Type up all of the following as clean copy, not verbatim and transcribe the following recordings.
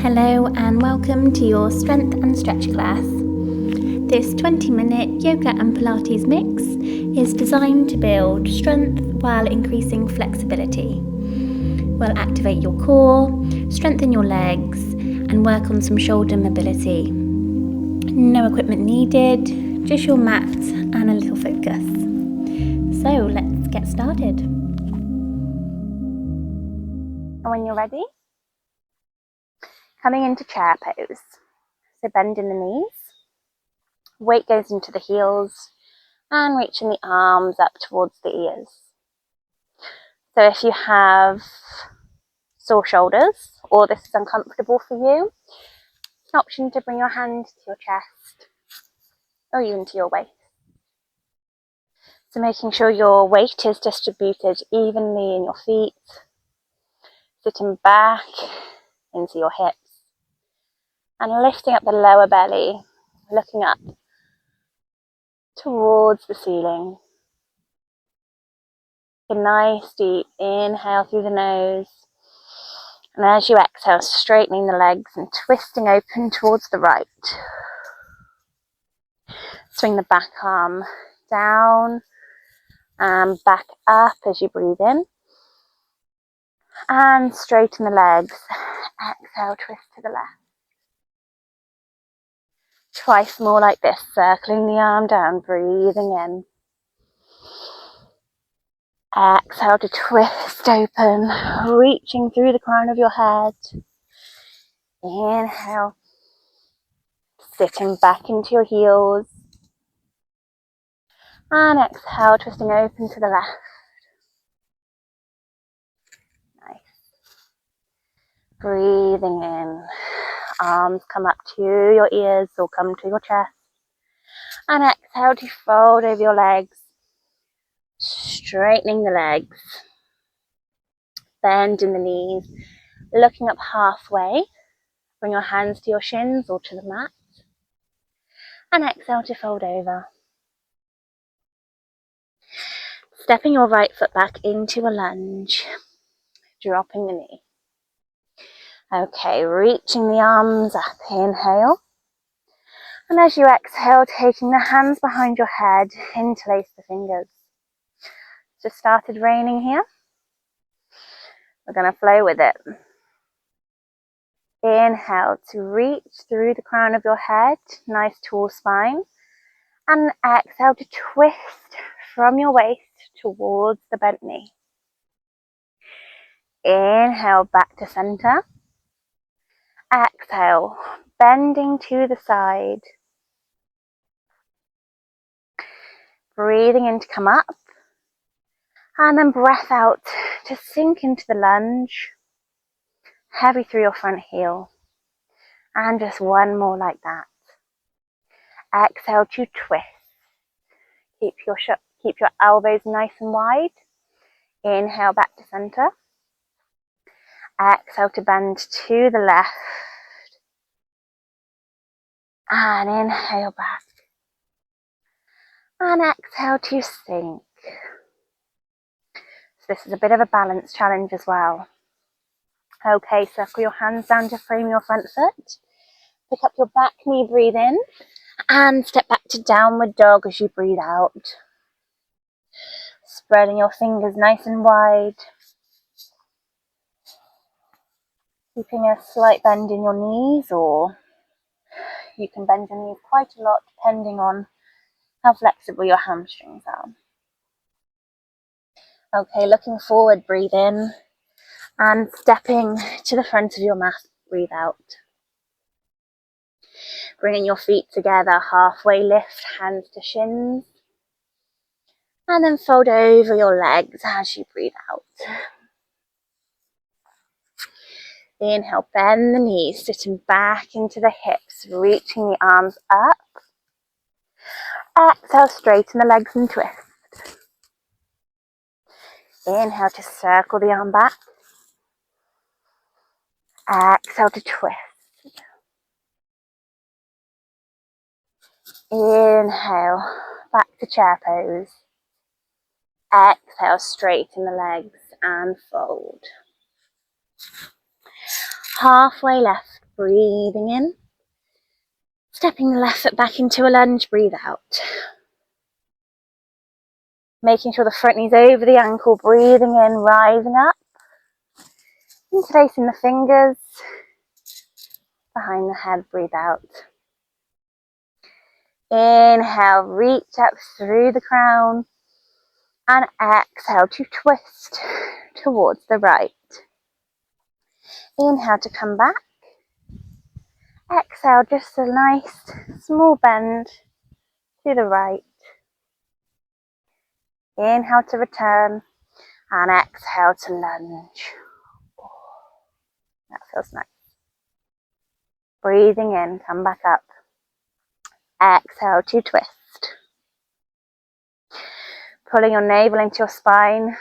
Hello and welcome to your strength and stretch class. This 20-minute yoga and Pilates mix is designed to build strength while increasing flexibility. We'll activate your core, strengthen your legs, and work on some shoulder mobility. No equipment needed, just your mat and a little focus. So let's get started. And when you're ready, coming into chair pose. So bending the knees, weight goes into the heels, and reaching the arms up towards the ears. So if you have sore shoulders, or this is uncomfortable for you, an option to bring your hand to your chest, or even to your waist. So making sure your weight is distributed evenly in your feet, sitting back into your hips, and lifting up the lower belly, looking up towards the ceiling. A nice deep inhale through the nose, and as you exhale, straightening the legs and twisting open towards the right. Swing the back arm down and back up as you breathe in, and straighten the legs. Exhale, twist to the left. Twice more like this, circling the arm down, breathing in. Exhale to twist open, reaching through the crown of your head. Inhale, sitting back into your heels. And exhale, twisting open to the left. Nice. Breathing in. Arms come up to your ears or come to your chest. And exhale to fold over your legs. Straightening the legs. Bending the knees. Looking up halfway. Bring your hands to your shins or to the mat. And exhale to fold over. Stepping your right foot back into a lunge. Dropping the knee. Okay, reaching the arms up. Inhale. And as you exhale, taking the hands behind your head, interlace the fingers. Just started raining here. We're going to flow with it. Inhale to reach through the crown of your head, nice tall spine. And exhale to twist from your waist towards the bent knee. Inhale back to center. Exhale, bending to the side. Breathing in to come up. And then breath out to sink into the lunge. Heavy through your front heel. And just one more like that. Exhale to twist. Keep your elbows nice and wide. Inhale back to center. Exhale to bend to the left. And inhale back. And exhale to sink. So this is a bit of a balance challenge as well. Okay, circle your hands down to frame your front foot. Pick up your back knee, breathe in. And step back to downward dog as you breathe out. Spreading your fingers nice and wide. Keeping a slight bend in your knees, or you can bend your knees quite a lot depending on how flexible your hamstrings are. Okay, looking forward, breathe in. And stepping to the front of your mat, breathe out. Bringing your feet together, halfway lift, hands to shins. And then fold over your legs as you breathe out. Inhale, bend the knees, sitting back into the hips, reaching the arms up. Exhale, straighten the legs and twist. Inhale to circle the arm back. Exhale to twist. Inhale, back to chair pose. Exhale, straighten the legs and fold. Halfway left, Breathing in. Stepping the left foot back into a lunge, breathe out. Making sure the front knee's over the ankle, breathing in, rising up. Interlacing the fingers behind the head, breathe out. Inhale, reach up through the crown. And exhale to twist towards the right. Inhale to come back. Exhale, just a nice small bend to the right. Inhale to return. And exhale to lunge. That feels nice. Breathing in, come back up. Exhale to twist. Pulling your navel into your spine.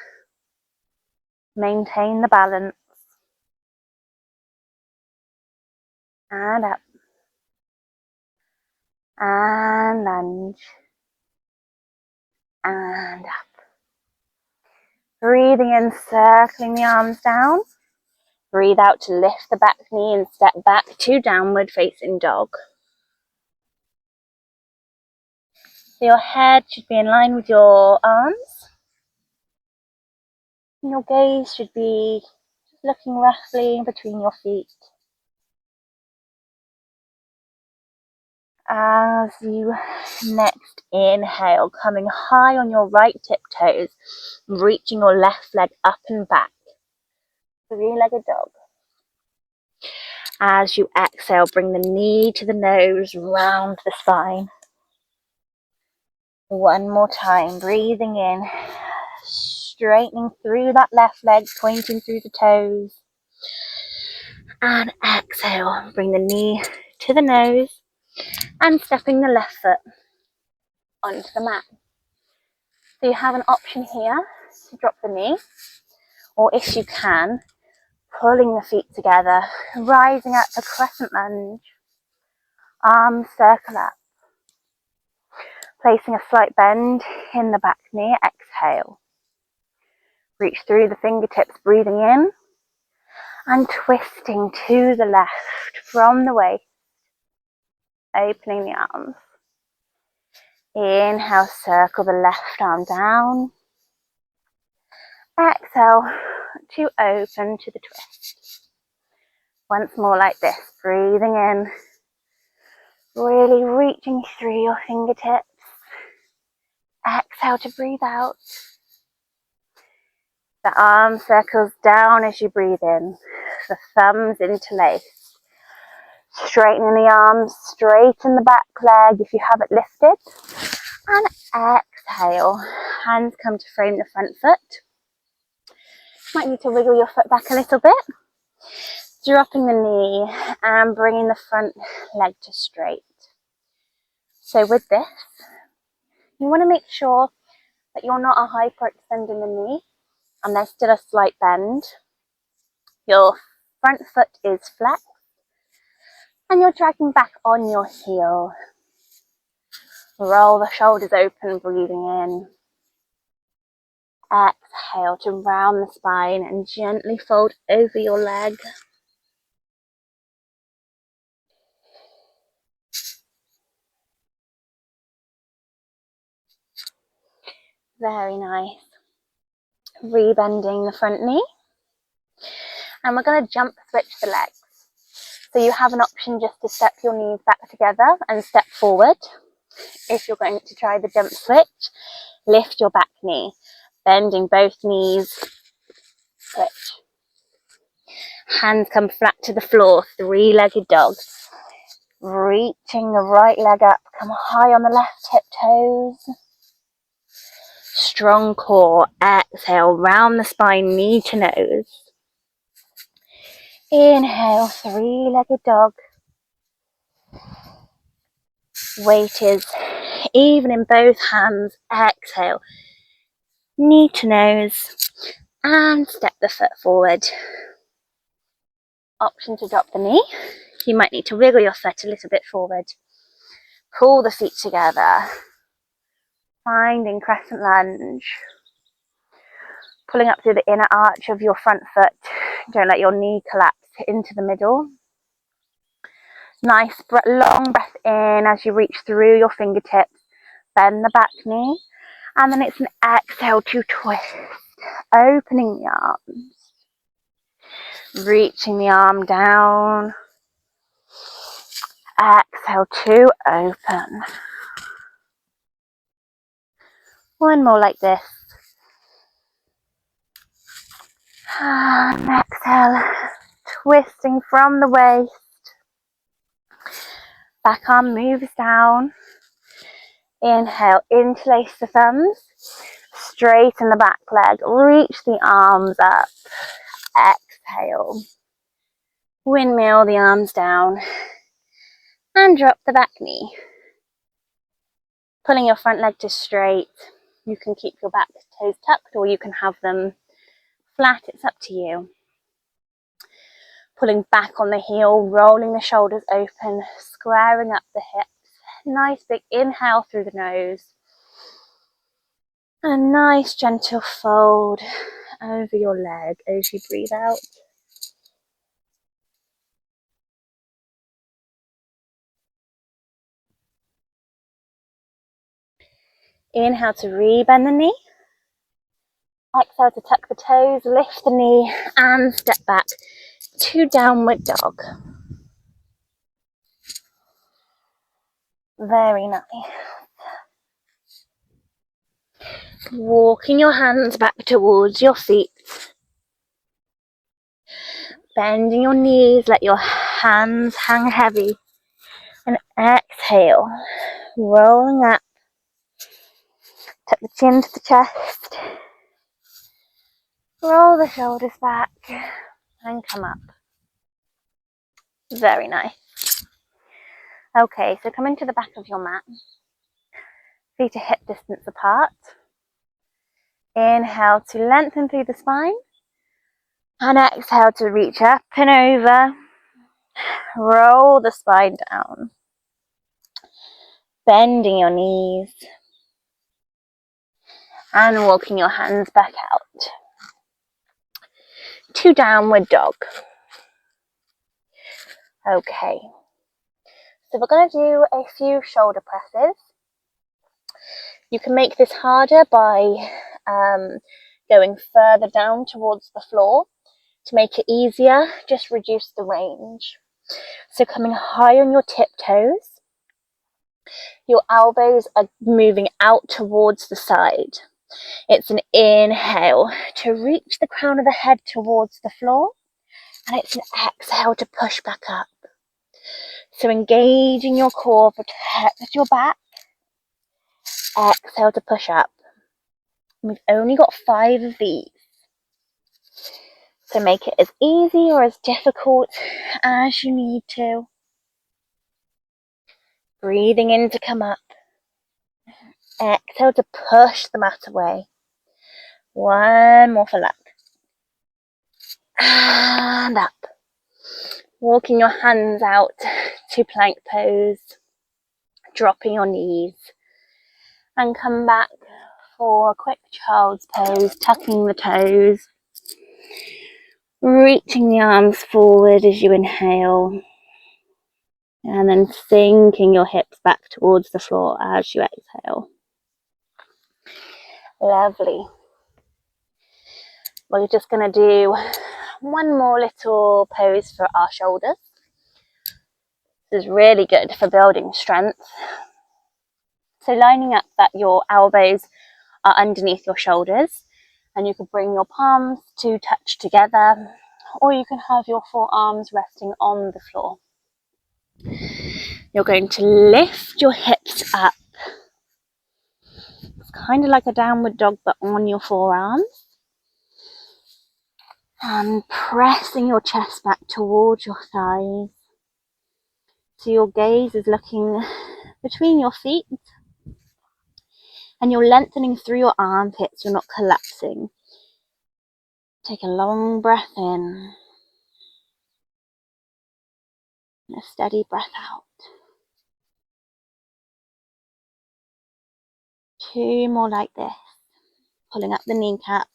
Maintain the balance. And up. And lunge. And up. Breathing in, circling the arms down. Breathe out to lift the back knee and step back to downward facing dog. So your head should be in line with your arms. And your gaze should be looking roughly between your feet. As you next inhale, coming high on your right tiptoes, reaching your left leg up and back. Three-legged dog. As you exhale, bring the knee to the nose, round the spine. One more time, breathing in, straightening through that left leg, pointing through the toes. And exhale, bring the knee to the nose and stepping the left foot onto the mat. So you have an option here to drop the knee, or if you can, pulling the feet together, rising up to crescent lunge, arms circle up, placing a slight bend in the back knee, exhale. Reach through the fingertips, breathing in, and twisting to the left from the waist, opening the arms. Inhale, circle the left arm down. Exhale to open to the twist. Once more like this, breathing in, really reaching through your fingertips. Exhale to breathe out. The arm circles down as you breathe in. The thumbs interlace. Straightening the arms, straighten the back leg if you have it lifted. And exhale. Hands come to frame the front foot. Might need to wiggle your foot back a little bit. Dropping the knee and bringing the front leg to straight. So with this, you want to make sure that you're not hyperextending the knee and there's still a slight bend. Your front foot is flat and you're dragging back on your heel. Roll the shoulders open, breathing in. Exhale to round the spine and gently fold over your leg. Very nice. Rebending the front knee. And we're going to jump switch the legs. So you have an option just to step your knees back together and step forward. If you're going to try the jump switch, lift your back knee, bending both knees, switch. Hands come flat to the floor, three-legged dog. Reaching the right leg up, come high on the left hip toes. Strong core, exhale, round the spine, knee to nose. Inhale, three-legged dog. Weight is even in both hands. Exhale, knee to nose, and step the foot forward. Option to drop the knee. You might need to wiggle your foot a little bit forward. Pull the feet together. Finding crescent lunge. Pulling up through the inner arch of your front foot. Don't let your knee collapse into the middle. Nice long breath in as you reach through your fingertips. Bend the back knee. And then it's an exhale to twist. Opening the arms. Reaching the arm down. Exhale to open. One more like this. And exhale, twisting from the waist. Back arm moves down. Inhale, interlace the thumbs. Straighten the back leg. Reach the arms up. Exhale. Windmill the arms down. And drop the back knee. Pulling your front leg to straight. You can keep your back toes tucked or you can have them flat. It's up to you. Pulling back on the heel, rolling the shoulders open, squaring up the hips. Nice big inhale through the nose. And a nice gentle fold over your leg as you breathe out. Inhale to rebend the knee. Exhale to tuck the toes, lift the knee and step back to downward dog. Very nice. Walking your hands back towards your feet. Bending your knees, let your hands hang heavy. And exhale, rolling up. Tuck the chin to the chest. Roll the shoulders back and come up. Very nice. Okay, so come into the back of your mat. Feet are hip distance apart. Inhale to lengthen through the spine. And exhale to reach up and over. Roll the spine down. Bending your knees. And walking your hands back out. To downward dog. Okay. So we're going to do a few shoulder presses. You can make this harder by going further down towards the floor. To make it easier, just reduce the range. So coming high on your tiptoes, your elbows are moving out towards the side. It's an inhale to reach the crown of the head towards the floor, and it's an exhale to push back up. So engaging your core, protect your back. Exhale to push up. We've only got 5 of these. So make it as easy or as difficult as you need to. Breathing in to come up. Exhale to push the mat away. One more for luck. And up. Walking your hands out to plank pose. Dropping your knees. And come back for a quick child's pose, tucking the toes. Reaching the arms forward as you inhale. And then sinking your hips back towards the floor as you exhale. Lovely. We're just going to do one more little pose for our shoulders. This is really good for building strength. So lining up that your elbows are underneath your shoulders, and you could bring your palms to touch together, or you can have your forearms resting on the floor. You're going to lift your hips up. It's kind of like a downward dog, but on your forearms. And pressing your chest back towards your thighs. So your gaze is looking between your feet. And you're lengthening through your armpits. You're not collapsing. Take a long breath in. And a steady breath out. 2 more like this. Pulling up the kneecaps.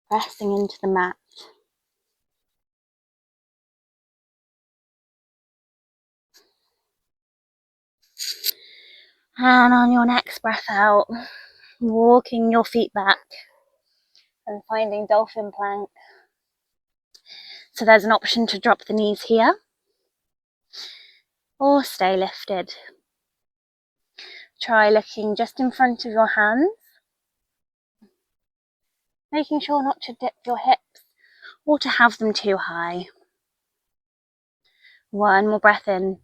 Pressing into the mat. And on your next breath out, walking your feet back and finding dolphin plank. So there's an option to drop the knees here or stay lifted. Try looking just in front of your hands, making sure not to dip your hips or to have them too high. One more breath in.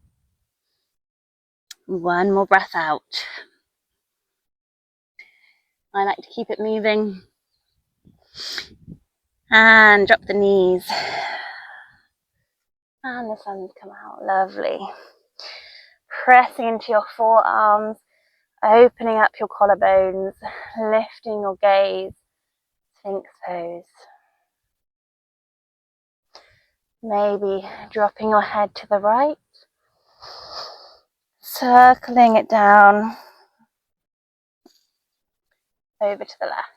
One more breath out. I like to keep it moving. And drop the knees. And the sun's come out. Lovely. Pressing into your forearms, opening up your collarbones, lifting your gaze, Sphinx pose. Maybe dropping your head to the right, circling it down, over to the left.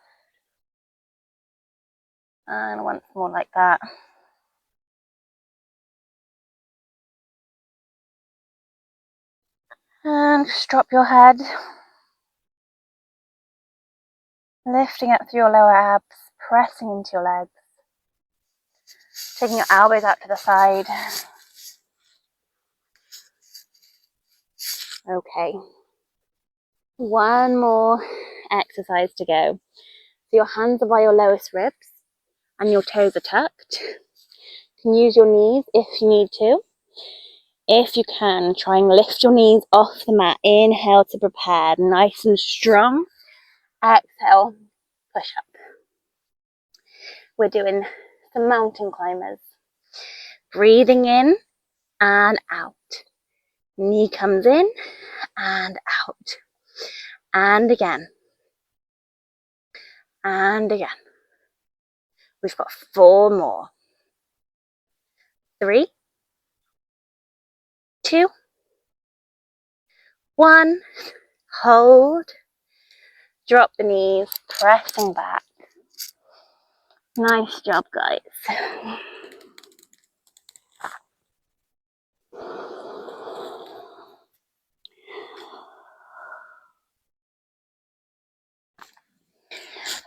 And once more like that. And just drop your head, lifting up through your lower abs, pressing into your legs, taking your elbows out to the side. Okay, one more exercise to go. So your hands are by your lowest ribs and your toes are tucked. You can use your knees if you need to. If you can, try and lift your knees off the mat. Inhale to prepare, nice and strong. Exhale, push up. We're doing some mountain climbers. Breathing in and out. Knee comes in and out. And again. And again. We've got 4 more. 3, 2, 1. Hold. Drop the knees, pressing back. Nice job, guys.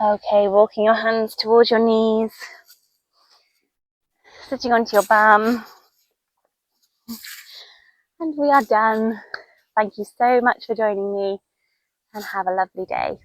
Okay, walking your hands towards your knees, sitting onto your bum. And we are done. Thank you so much for joining me and have a lovely day.